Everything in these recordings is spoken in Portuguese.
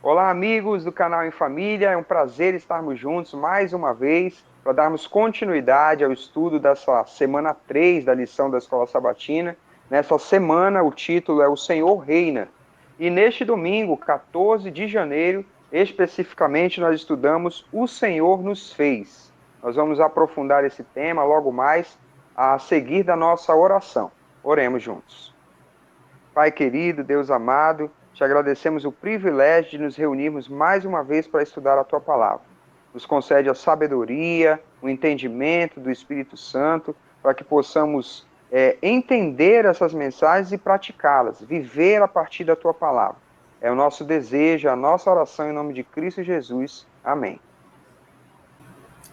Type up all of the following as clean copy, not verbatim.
Olá, amigos do canal Em Família. É um prazer estarmos juntos mais uma vez para darmos continuidade ao estudo dessa semana 3 da lição da Escola Sabatina. Nessa semana, o título é O Senhor Reina. E neste domingo, 14 de janeiro, especificamente, nós estudamos O Senhor nos fez. Nós vamos aprofundar esse tema logo mais a seguir da nossa oração. Oremos juntos. Pai querido, Deus amado, te agradecemos o privilégio de nos reunirmos mais uma vez para estudar a tua palavra. Nos concede a sabedoria, o entendimento do Espírito Santo, para que possamos entender essas mensagens e praticá-las, viver a partir da tua palavra. É o nosso desejo, a nossa oração em nome de Cristo Jesus. Amém.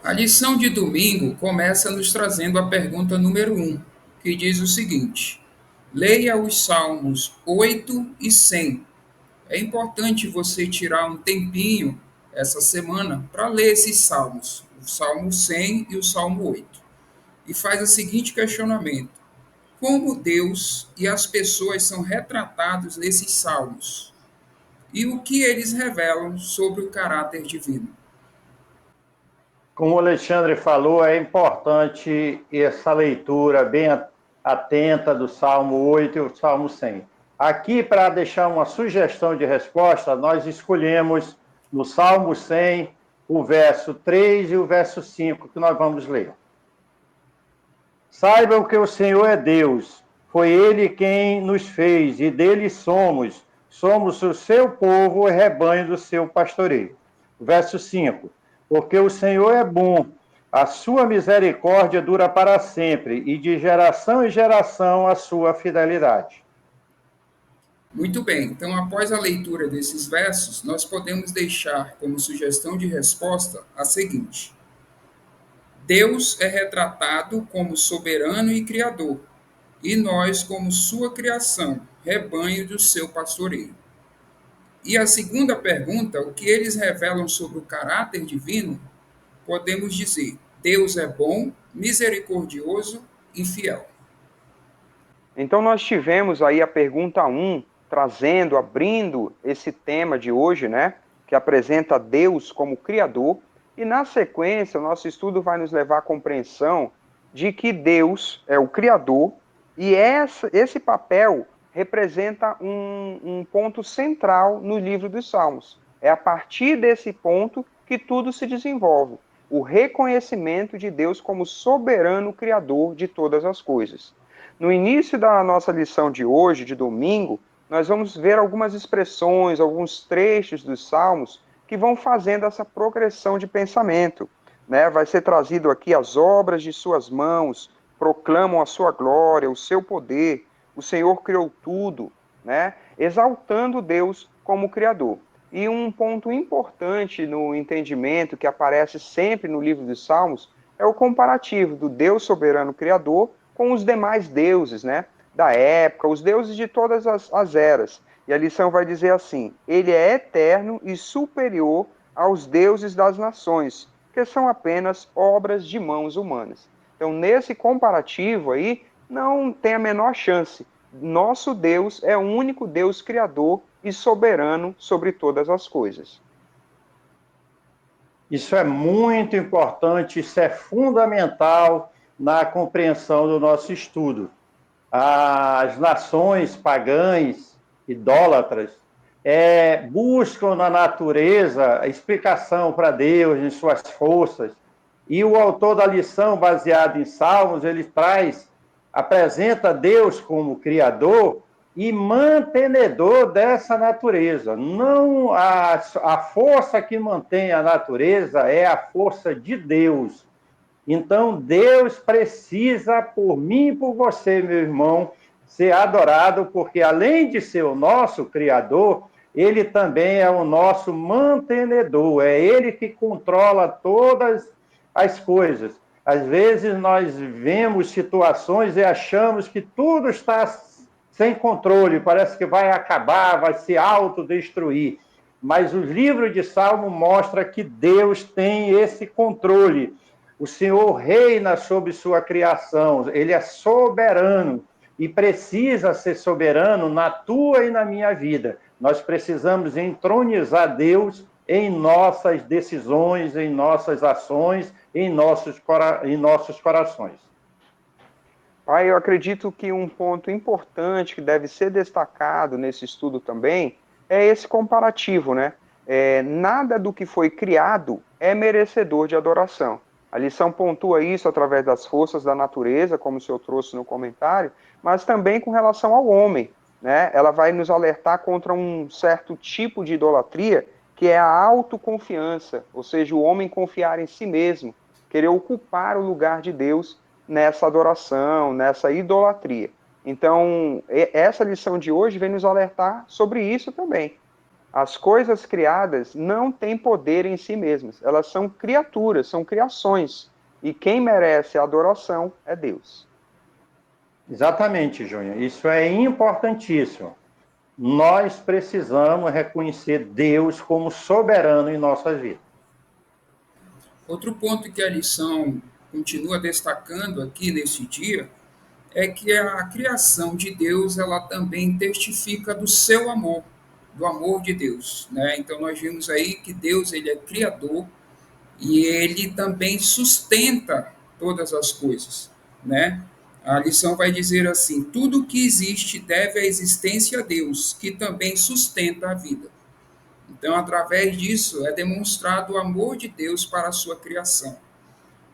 A lição de domingo começa nos trazendo a pergunta número 1, que diz o seguinte: leia os Salmos 8 e 100. É importante você tirar um tempinho essa semana para ler esses salmos, o Salmo 100 e o Salmo 8. E faz o seguinte questionamento: como Deus e as pessoas são retratados nesses salmos? E o que eles revelam sobre o caráter divino? Como o Alexandre falou, é importante essa leitura bem atenta do Salmo 8 e o Salmo 100. Aqui, para deixar uma sugestão de resposta, nós escolhemos no Salmo 100 o verso 3 e o verso 5, que nós vamos ler. Saibam que o Senhor é Deus, foi Ele quem nos fez e dele somos. Somos o seu povo e rebanho do seu pastoreio. Verso 5. Porque o Senhor é bom, a sua misericórdia dura para sempre, e de geração em geração a sua fidelidade. Muito bem, então após a leitura desses versos, nós podemos deixar como sugestão de resposta a seguinte: Deus é retratado como soberano e criador, e nós como sua criação, rebanho do seu pastoreio. E a segunda pergunta, o que eles revelam sobre o caráter divino, podemos dizer: Deus é bom, misericordioso e fiel. Então, nós tivemos aí a pergunta 1, trazendo, abrindo esse tema de hoje, né? Que apresenta Deus como Criador. E, na sequência, o nosso estudo vai nos levar à compreensão de que Deus é o Criador e esse papel representa um ponto central no livro dos Salmos. É a partir desse ponto que tudo se desenvolve. O reconhecimento de Deus como soberano Criador de todas as coisas. No início da nossa lição de hoje, de domingo, nós vamos ver algumas expressões, alguns trechos dos Salmos que vão fazendo essa progressão de pensamento. Né? Vai ser trazido aqui as obras de suas mãos, proclamam a sua glória, o seu poder, o Senhor criou tudo, né? Exaltando Deus como Criador. E um ponto importante no entendimento que aparece sempre no livro dos Salmos é o comparativo do Deus soberano Criador com os demais deuses, né, da época, os deuses de todas as eras. E a lição vai dizer assim: ele é eterno e superior aos deuses das nações, que são apenas obras de mãos humanas. Então, nesse comparativo aí, não tem a menor chance. Nosso Deus é o único Deus criador e soberano sobre todas as coisas. Isso é muito importante, isso é fundamental na compreensão do nosso estudo. As nações pagãs, idólatras, buscam na natureza a explicação para Deus, em suas forças. E o autor da lição, baseado em Salmos, ele apresenta Deus como Criador e mantenedor dessa natureza. Não a força que mantém a natureza é a força de Deus. Então, Deus precisa, por mim e por você, meu irmão, ser adorado, porque além de ser o nosso Criador, ele também é o nosso mantenedor, é ele que controla todas as coisas. Às vezes nós vemos situações e achamos que tudo está sem controle, parece que vai acabar, vai se autodestruir. Mas o livro de Salmo mostra que Deus tem esse controle. O Senhor reina sobre sua criação, ele é soberano. e precisa ser soberano na tua e na minha vida. Nós precisamos entronizar Deus em nossas decisões, em nossas ações, em nossos corações. Pai, eu acredito que um ponto importante que deve ser destacado nesse estudo também é esse comparativo, né? Nada do que foi criado é merecedor de adoração. A lição pontua isso através das forças da natureza, como o senhor trouxe no comentário, mas também com relação ao homem, né? Ela vai nos alertar contra um certo tipo de idolatria, que é a autoconfiança, ou seja, o homem confiar em si mesmo, querer ocupar o lugar de Deus nessa adoração, nessa idolatria. Então, essa lição de hoje vem nos alertar sobre isso também. As coisas criadas não têm poder em si mesmas, elas são criaturas, são criações. E quem merece a adoração é Deus. Exatamente, Júnior. Isso é importantíssimo. Nós precisamos reconhecer Deus como soberano em nossas vidas. Outro ponto que a lição continua destacando aqui nesse dia é que a criação de Deus ela também testifica do seu amor, do amor de Deus, né? Então nós vimos aí que Deus ele é criador e ele também sustenta todas as coisas, né? A lição vai dizer assim: tudo que existe deve a existência a Deus, que também sustenta a vida. Então, através disso, é demonstrado o amor de Deus para a sua criação.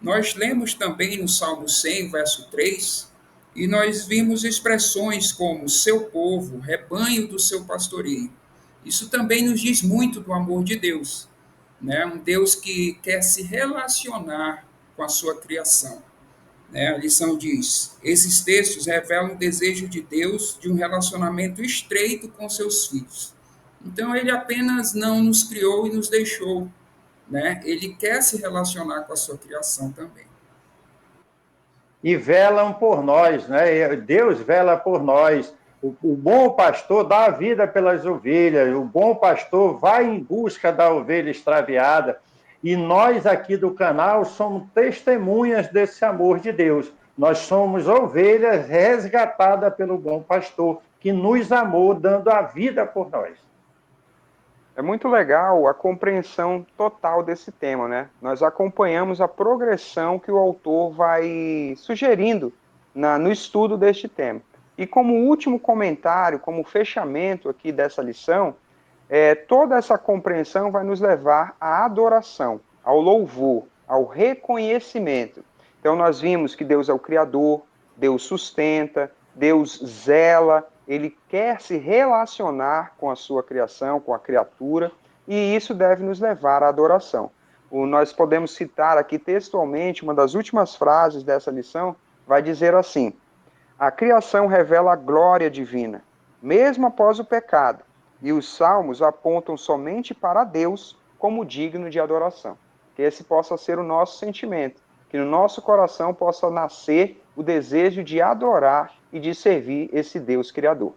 Nós lemos também no Salmo 100, verso 3, e nós vimos expressões como seu povo, rebanho do seu pastoreio. Isso também nos diz muito do amor de Deus, né? Um Deus que quer se relacionar com a sua criação. Né? A lição diz: esses textos revelam o desejo de Deus de um relacionamento estreito com seus filhos. Então, ele apenas não nos criou e nos deixou, né? Ele quer se relacionar com a sua criação também. E velam por nós, né? Deus vela por nós. O bom pastor dá a vida pelas ovelhas, o bom pastor vai em busca da ovelha extraviada. E nós aqui do canal somos testemunhas desse amor de Deus. Nós somos ovelhas resgatadas pelo bom pastor, que nos amou, dando a vida por nós. É muito legal a compreensão total desse tema, né? Nós acompanhamos a progressão que o autor vai sugerindo no estudo deste tema. E como último comentário, como fechamento aqui dessa lição, toda essa compreensão vai nos levar à adoração, ao louvor, ao reconhecimento. Então nós vimos que Deus é o Criador, Deus sustenta, Deus zela, ele quer se relacionar com a sua criação, com a criatura, e isso deve nos levar à adoração. Nós podemos citar aqui textualmente uma das últimas frases dessa lição, vai dizer assim: a criação revela a glória divina, mesmo após o pecado, e os salmos apontam somente para Deus como digno de adoração. Que esse possa ser o nosso sentimento, que no nosso coração possa nascer o desejo de adorar e de servir esse Deus Criador.